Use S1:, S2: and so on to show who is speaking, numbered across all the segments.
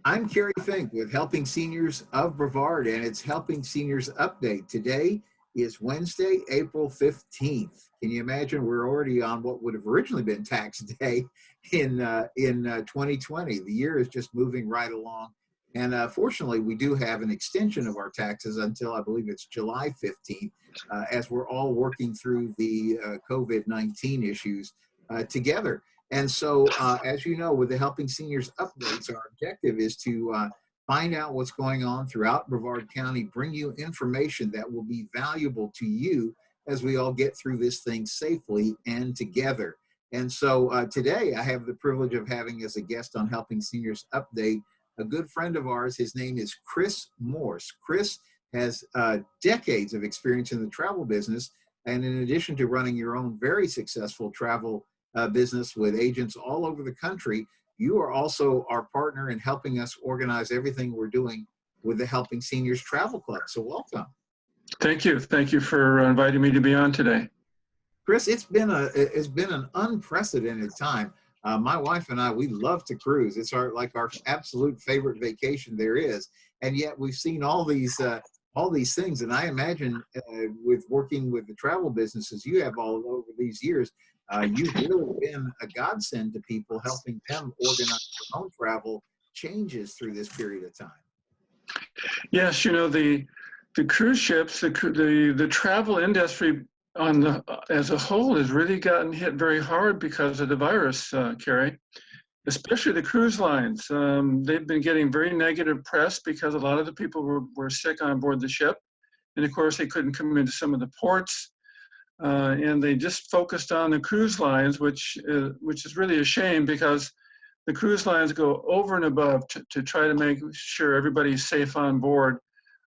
S1: I'm Kerry Fink with Helping Seniors of Brevard, and it's Helping Seniors Update. Today is Wednesday, April 15th. Can you imagine we're already on what would have originally been tax day in 2020? The year is just moving right along. And fortunately, we do have an extension of our taxes until I believe it's July 15th, as we're all working through the COVID-19 issues together. And so, as you know, with the Helping Seniors Updates, our objective is to find out what's going on throughout Brevard County, bring you information that will be valuable to you as we all get through this thing safely and together. And so today I have the privilege of having as a guest on Helping Seniors Update a good friend of ours. His name is Chris Morse. Chris has decades of experience in the travel business. And in addition to running your own very successful travel business with agents all over the country, you are also our partner in helping us organize everything we're doing with the Helping Seniors Travel Club. So welcome.
S2: Thank you. Thank you for inviting me to be on today.
S1: Chris, it's been an unprecedented time. My wife and I, we love to cruise. It's our absolute favorite vacation there is. And yet we've seen all these things. And I imagine with working with the travel businesses you have all over these years, you've really been a godsend to people, helping them organize their own travel changes through this period of time.
S2: Yes, you know, the cruise ships, the travel industry as a whole has really gotten hit very hard because of the virus, Kerry, especially the cruise lines. They've been getting very negative press because a lot of the people were sick on board the ship. And of course, they couldn't come into some of the ports. And they just focused on the cruise lines, which is really a shame because the cruise lines go over and above to try to make sure everybody's safe on board,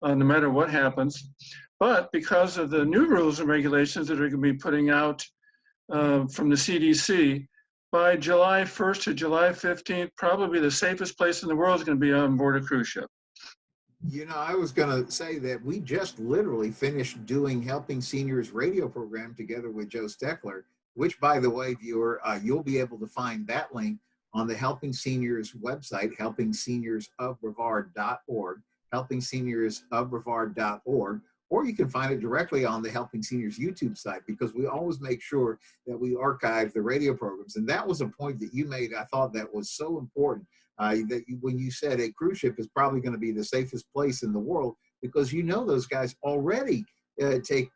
S2: no matter what happens. But because of the new rules and regulations that are going to be putting out from the CDC, by July 1st to July 15th, probably the safest place in the world is going to be on board a cruise ship.
S1: You know, I was going to say that we just literally finished doing Helping Seniors radio program together with Joe Steckler, which, by the way, viewer, you'll be able to find that link on the Helping Seniors website, helpingseniorsofbrevard.org, helpingseniorsofbrevard.org, or you can find it directly on the Helping Seniors YouTube site, because we always make sure that we archive the radio programs. And that was a point that you made. I thought that was so important. When you said a cruise ship is probably going to be the safest place in the world, because you know those guys already take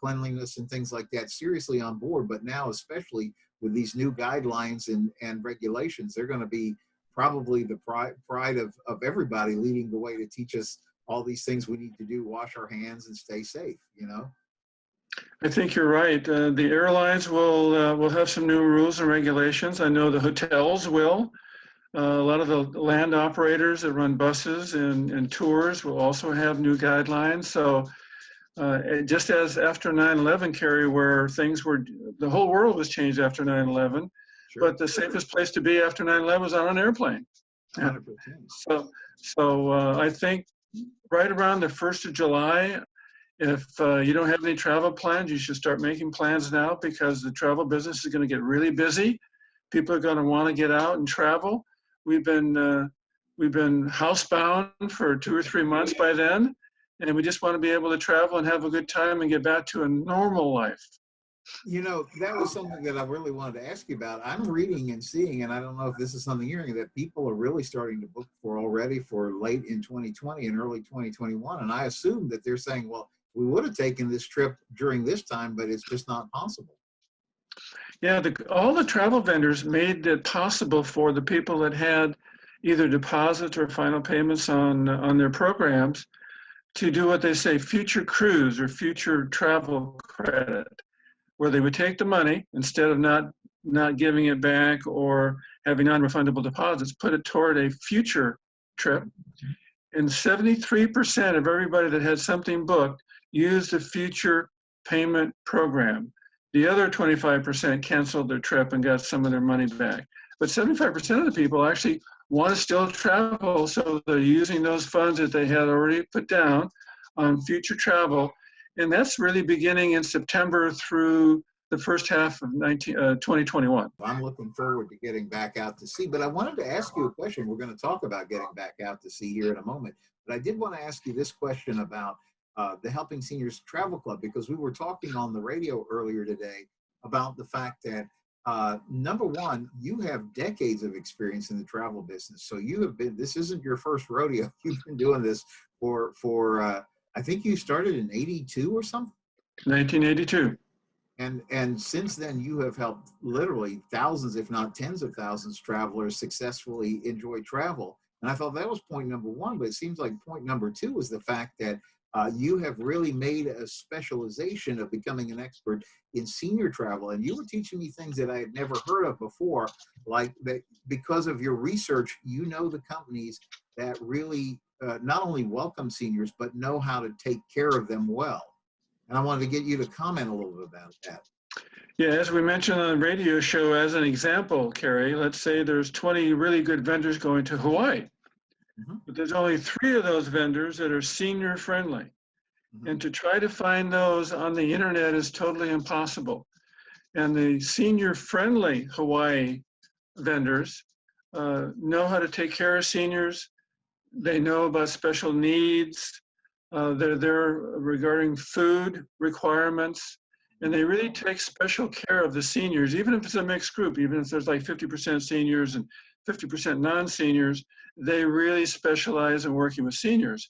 S1: cleanliness and things like that seriously on board, but now especially with these new guidelines and regulations, they're going to be probably the pride of everybody, leading the way to teach us all these things we need to do, wash our hands and stay safe, you know?
S2: I think you're right. The airlines will have some new rules and regulations. I know the hotels will. A lot of the land operators that run buses and tours will also have new guidelines. So just as after 9/11, Kerry, where the whole world was changed after 9/11, sure. But the safest place to be after 9/11 was on an airplane.
S1: 100%.
S2: So I think right around the 1st of July, if you don't have any travel plans, you should start making plans now, because the travel business is going to get really busy. People are going to want to get out and travel. We've been housebound for 2 or 3 months by then, and we just want to be able to travel and have a good time and get back to a normal life.
S1: You know, that was something that I really wanted to ask you about. I'm reading and seeing, and I don't know if this is something you're hearing, that people are really starting to book already for late in 2020 and early 2021. And I assume that they're saying, well, we would have taken this trip during this time, but it's just not possible.
S2: Yeah, all the travel vendors made it possible for the people that had either deposits or final payments on their programs to do what they say, future cruise or future travel credit, where they would take the money, instead of not giving it back or having non-refundable deposits, put it toward a future trip. And 73% of everybody that had something booked used the future payment program. The other 25% canceled their trip and got some of their money back. But 75% of the people actually want to still travel, so they're using those funds that they had already put down on future travel. And that's really beginning in September through the first half of 2021.
S1: I'm looking forward to getting back out to sea, but I wanted to ask you a question. We're going to talk about getting back out to sea here in a moment, but I did want to ask you this question about the Helping Seniors Travel Club, because we were talking on the radio earlier today about the fact that number one, you have decades of experience in the travel business. So you have been, this isn't your first rodeo. You've been doing this for I think you started in 82 or something?
S2: 1982.
S1: And since then, you have helped literally thousands, if not tens of thousands, travelers successfully enjoy travel. And I thought that was point number one, but it seems like point number two was the fact that you have really made a specialization of becoming an expert in senior travel. And you were teaching me things that I had never heard of before, like that because of your research, you know the companies that really not only welcome seniors, but know how to take care of them well. And I wanted to get you to comment a little bit about that.
S2: Yeah, as we mentioned on the radio show, as an example, Kerry, let's say there's 20 really good vendors going to Hawaii.
S1: Mm-hmm.
S2: But there's only 3 of those vendors that are senior friendly. Mm-hmm. And to try to find those on the internet is totally impossible. And the senior friendly Hawaii vendors know how to take care of seniors. They know about special needs. They're there regarding food requirements. And they really take special care of the seniors, even if it's a mixed group, even if there's like 50% seniors and 50% non-seniors, they really specialize in working with seniors.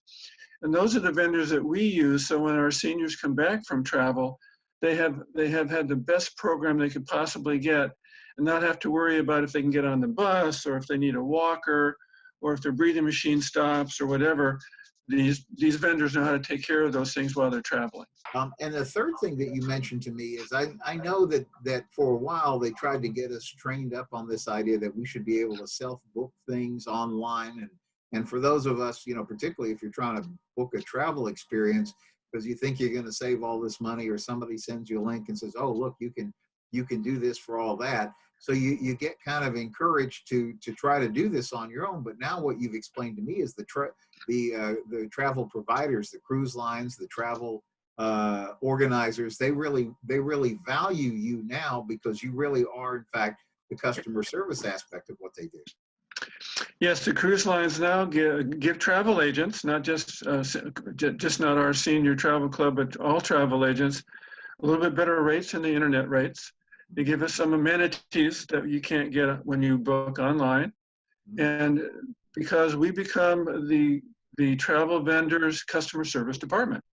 S2: And those are the vendors that we use. So when our seniors come back from travel, they have had the best program they could possibly get and not have to worry about if they can get on the bus or if they need a walker or if their breathing machine stops or whatever. These vendors know how to take care of those things while they're traveling.
S1: And the third thing that you mentioned to me is I know that for a while they tried to get us trained up on this idea that we should be able to self-book things online. And for those of us, particularly if you're trying to book a travel experience because you think you're going to save all this money, or somebody sends you a link and says, oh, look, you can do this for all that. So you get kind of encouraged to try to do this on your own. But now what you've explained to me is the travel providers, the cruise lines, the travel organizers, they really value you now because you really are, in fact, the customer service aspect of what they do.
S2: Yes, the cruise lines now give travel agents, not just not our senior travel club, but all travel agents, a little bit better rates than the internet rates. They give us some amenities that you can't get when you book online. And because we become the travel vendor's customer service department.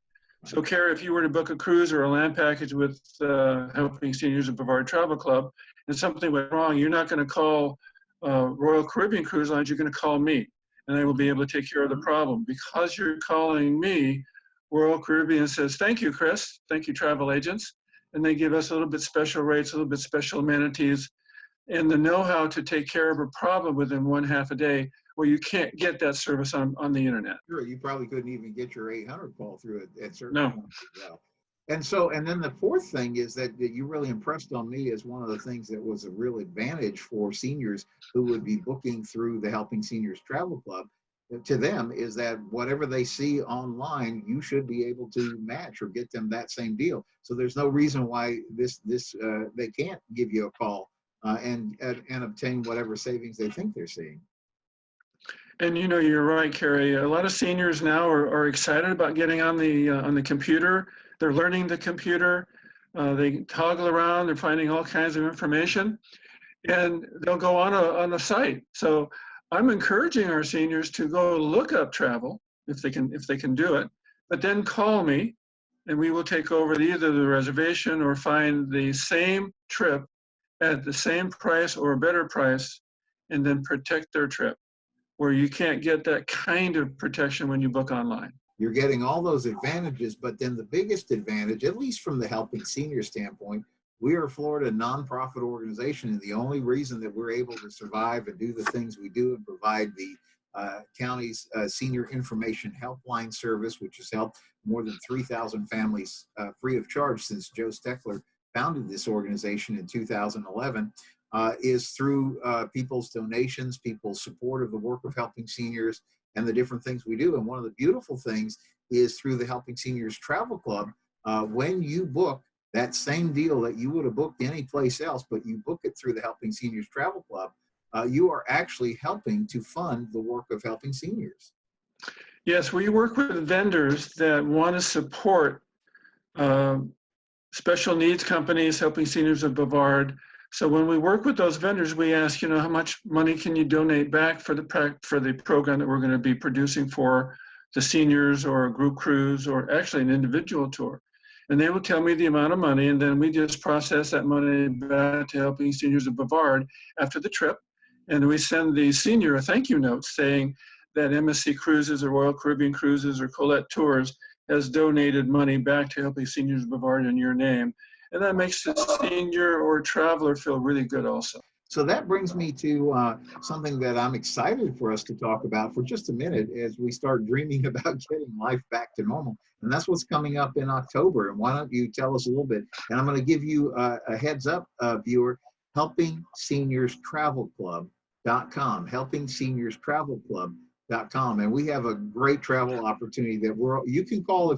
S2: So, Kerry, if you were to book a cruise or a land package with Helping Seniors of Brevard Travel Club and something went wrong, you're not going to call Royal Caribbean Cruise Lines, you're going to call me, and I will be able to take care of the problem. Because you're calling me, Royal Caribbean says, thank you, Chris. Thank you, travel agents. And they give us a little bit special rates, a little bit special amenities, and the know-how to take care of a problem within 1/2 a day where you can't get that service on the internet.
S1: Sure, you probably couldn't even get your 800 call through it at certain
S2: No.
S1: points as well. And then the fourth thing is that you really impressed on me as one of the things that was a real advantage for seniors who would be booking through the Helping Seniors Travel Club. To them is that whatever they see online, you should be able to match or get them that same deal. So there's no reason why they can't give you a call and obtain whatever savings they think they're seeing.
S2: And you're right, Kerry. A lot of seniors now are excited about getting on the computer. They're learning the computer. They toggle around. They're finding all kinds of information, and they'll go on a site. So I'm encouraging our seniors to go look up travel if they can do it, but then call me, and we will take over either the reservation or find the same trip at the same price or a better price, and then protect their trip, where you can't get that kind of protection when you book online.
S1: You're getting all those advantages, but then the biggest advantage, at least from the Helping Senior standpoint, we are a Florida nonprofit organization, and the only reason that we're able to survive and do the things we do and provide the county's senior information helpline service, which has helped more than 3,000 families free of charge since Joe Steckler founded this organization in 2011, is through people's donations, people's support of the work of Helping Seniors and the different things we do. And one of the beautiful things is through the Helping Seniors Travel Club, when you book, that same deal that you would have booked anyplace else, but you book it through the Helping Seniors Travel Club, you are actually helping to fund the work of helping seniors.
S2: Yes, we work with vendors that want to support special needs companies, Helping Seniors of Brevard. So when we work with those vendors, we ask, how much money can you donate back for the program that we're going to be producing for the seniors, or a group cruise, or actually an individual tour. And they will tell me the amount of money, and then we just process that money back to Helping Seniors of Brevard after the trip. And we send the senior a thank you note saying that MSC Cruises or Royal Caribbean Cruises or Colette Tours has donated money back to Helping Seniors of Brevard in your name. And that makes the senior or traveler feel really good also.
S1: So that brings me to something that I'm excited for us to talk about for just a minute as we start dreaming about getting life back to normal. And that's what's coming up in October. And why don't you tell us a little bit? And I'm going to give you a heads up, viewer, HelpingSeniorsTravelClub.com, HelpingSeniorsTravelClub.com. And we have a great travel opportunity that you can call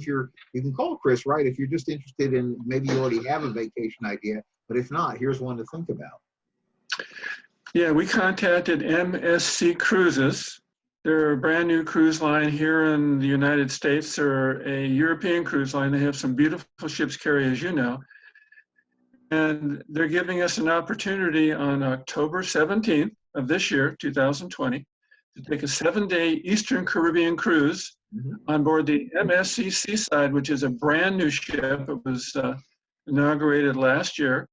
S1: Chris, right? If you're just interested in, maybe you already have a vacation idea, but if not, here's one to think about.
S2: Yeah, we contacted MSC Cruises. They're a brand new cruise line here in the United States. They're a European cruise line. They have some beautiful ships, Kerry, as you know. And they're giving us an opportunity on October 17th of this year, 2020, to take a 7-day Eastern Caribbean cruise on board the MSC Seaside, which is a brand new ship. It was inaugurated last year.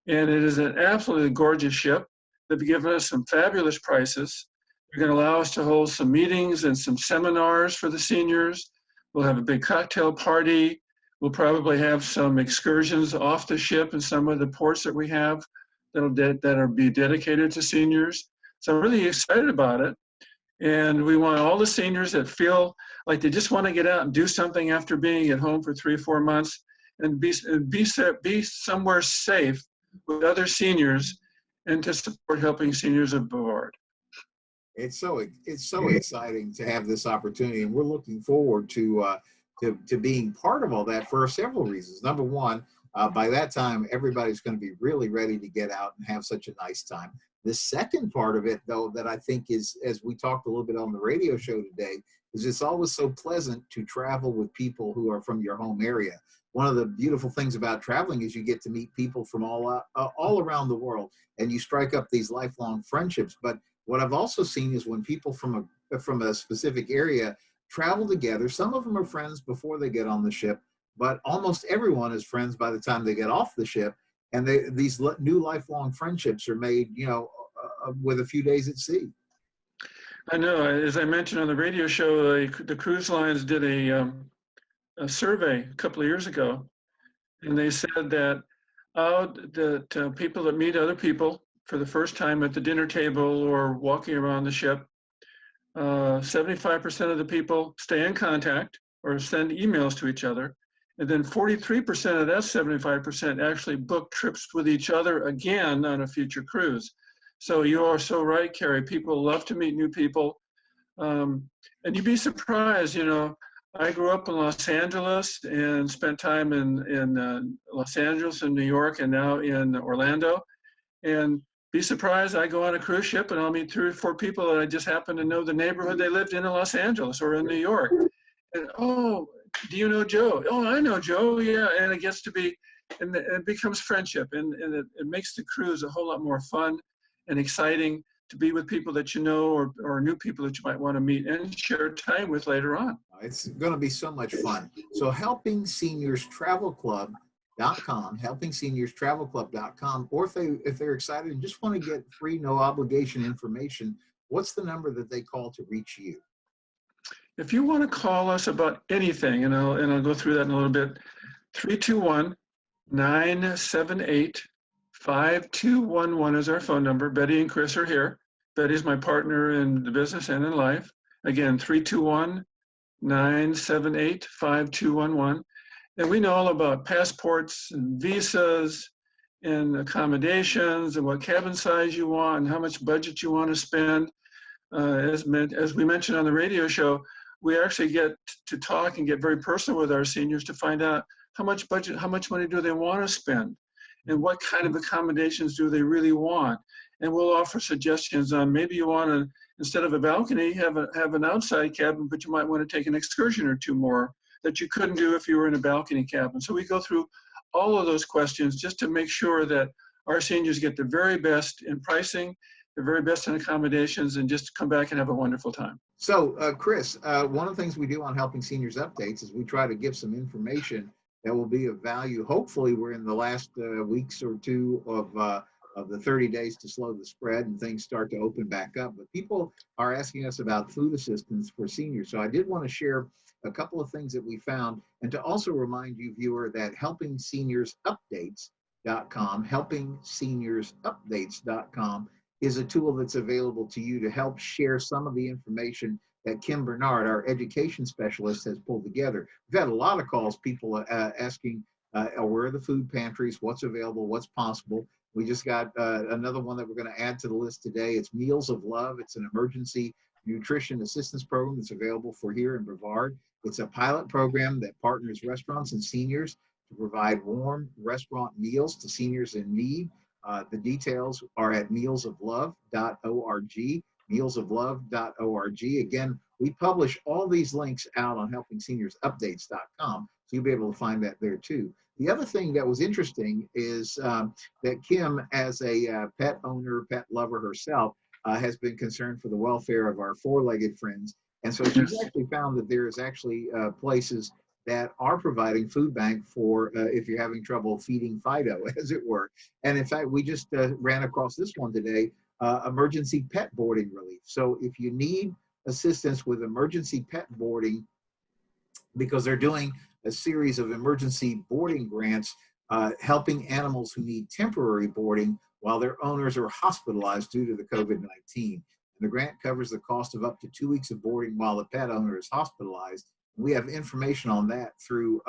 S2: And it is an absolutely gorgeous ship. They've given us some fabulous prices. They're going to allow us to hold some meetings and some seminars for the seniors. We'll have a big cocktail party. We'll probably have some excursions off the ship in some of the ports that we have that'll be dedicated to seniors. So I'm really excited about it. And we want all the seniors that feel like they just want to get out and do something after being at home for 3 or 4 months and be somewhere safe with other seniors, and to support Helping Seniors of Brevard.
S1: It's so exciting to have this opportunity, and we're looking forward to being part of all that for several reasons. Number one, by that time, everybody's going to be really ready to get out and have such a nice time. The second part of it, though, that I think is, as we talked a little bit on the radio show today, is it's always so pleasant to travel with people who are from your home area. One of the beautiful things about traveling is you get to meet people from all around the world, and you strike up these lifelong friendships. But what I've also seen is when people from a specific area travel together, some of them are friends before they get on the ship, but almost everyone is friends by the time they get off the ship. And these new lifelong friendships are made, with a few days at sea.
S2: I know, as I mentioned on the radio show, the cruise lines did a survey a couple of years ago, and they said that people that meet other people for the first time at the dinner table or walking around the ship, 75% of the people stay in contact or send emails to each other, and then 43% of that 75% actually book trips with each other again on a future cruise. So you are so right, Kerry. People love to meet new people, and you'd be surprised, I grew up in Los Angeles and spent time in Los Angeles and New York and now in Orlando. And be surprised, I go on a cruise ship and I'll meet 3 or 4 people that I just happen to know the neighborhood they lived in Los Angeles or in New York. And, oh, do you know Joe? Oh, I know Joe, yeah. And it gets to be, and it becomes friendship. And it makes the cruise a whole lot more fun and exciting to be with people that you know or new people that you might want to meet and share time with later on.
S1: It's going to be so much fun. So HelpingSeniorsTravelClub.com, HelpingSeniorsTravelClub.com, or if they're excited and just want to get free, no obligation information, what's the number that they call to reach you?
S2: If you want to call us about anything, and I'll go through that in a little bit, 321-978-5211 is our phone number. Betty and Chris are here. Betty's my partner in the business and in life. Again, 321-978-5211. And we know all about passports and visas and accommodations and what cabin size you want and how much budget you want to spend. As we mentioned on the radio show, we actually get to talk and get very personal with our seniors to find out how much money do they want to spend? And what kind of accommodations do they really want? And we'll offer suggestions on maybe you want to, instead of a balcony, have an outside cabin, but you might want to take an excursion or two more that you couldn't do if you were in a balcony cabin. So we go through all of those questions just to make sure that our seniors get the very best in pricing, the very best in accommodations, and just come back and have a wonderful time.
S1: So, Chris, one of the things we do on Helping Seniors Updates is we try to give some information that will be of value. Hopefully, we're in the last weeks or two of the 30 days to slow the spread and things start to open back up. But people are asking us about food assistance for seniors. So I did want to share a couple of things that we found, and to also remind you, viewer, that helpingseniorsupdates.com is a tool that's available to you to help share some of the information that Kim Bernard, our education specialist, has pulled together. We've had a lot of calls, people asking, where are the food pantries, what's available, what's possible. We just got another one that we're going to add to the list today. It's Meals of Love. It's an emergency nutrition assistance program that's available for here in Brevard. It's a pilot program that partners restaurants and seniors to provide warm restaurant meals to seniors in need. The details are at mealsoflove.org, mealsoflove.org. Again, we publish all these links out on helpingseniorsupdates.com, so you'll be able to find that there too. The other thing that was interesting is that Kim, as a pet owner, pet lover herself, has been concerned for the welfare of our four-legged friends. And so she's actually found that there's actually places that are providing food bank for if you're having trouble feeding Fido, as it were. And in fact, we just ran across this one today, emergency pet boarding relief. So if you need assistance with emergency pet boarding, because they're doing a series of emergency boarding grants, helping animals who need temporary boarding while their owners are hospitalized due to the COVID-19. And the grant covers the cost of up to 2 weeks of boarding while the pet owner is hospitalized. We have information on that through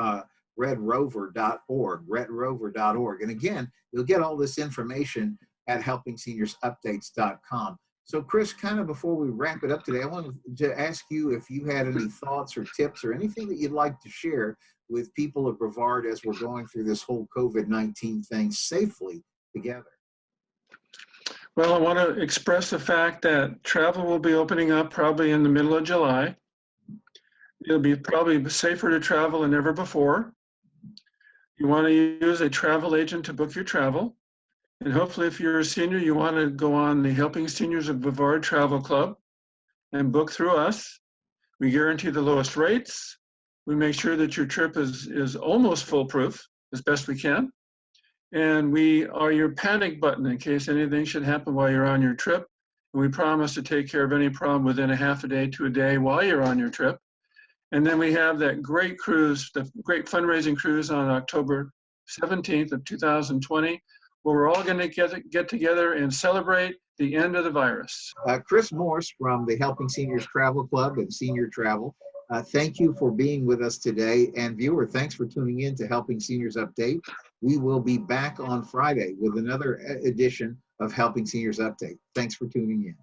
S1: redrover.org, redrover.org. And again, you'll get all this information at helpingseniorsupdates.com. So Chris, kind of before we wrap it up today, I wanted to ask you if you had any thoughts or tips or anything that you'd like to share with people of Brevard as we're going through this whole COVID-19 thing safely together.
S2: Well, I want to express the fact that travel will be opening up probably in the middle of July. It'll be probably safer to travel than ever before. You want to use a travel agent to book your travel. And hopefully, if you're a senior, you want to go on the Helping Seniors of Brevard Travel Club and book through us. We guarantee the lowest rates. We make sure that your trip is almost foolproof as best we can. And we are your panic button in case anything should happen while you're on your trip. And we promise to take care of any problem within a half a day to a day while you're on your trip. And then we have that great cruise, the great fundraising cruise on October 17th of 2020, where we're all going to get together and celebrate the end of the virus.
S1: Chris Morse from the Helping Seniors Travel Club and Senior Travel, thank you for being with us today. And viewer, thanks for tuning in to Helping Seniors Update. We will be back on Friday with another edition of Helping Seniors Update. Thanks for tuning in.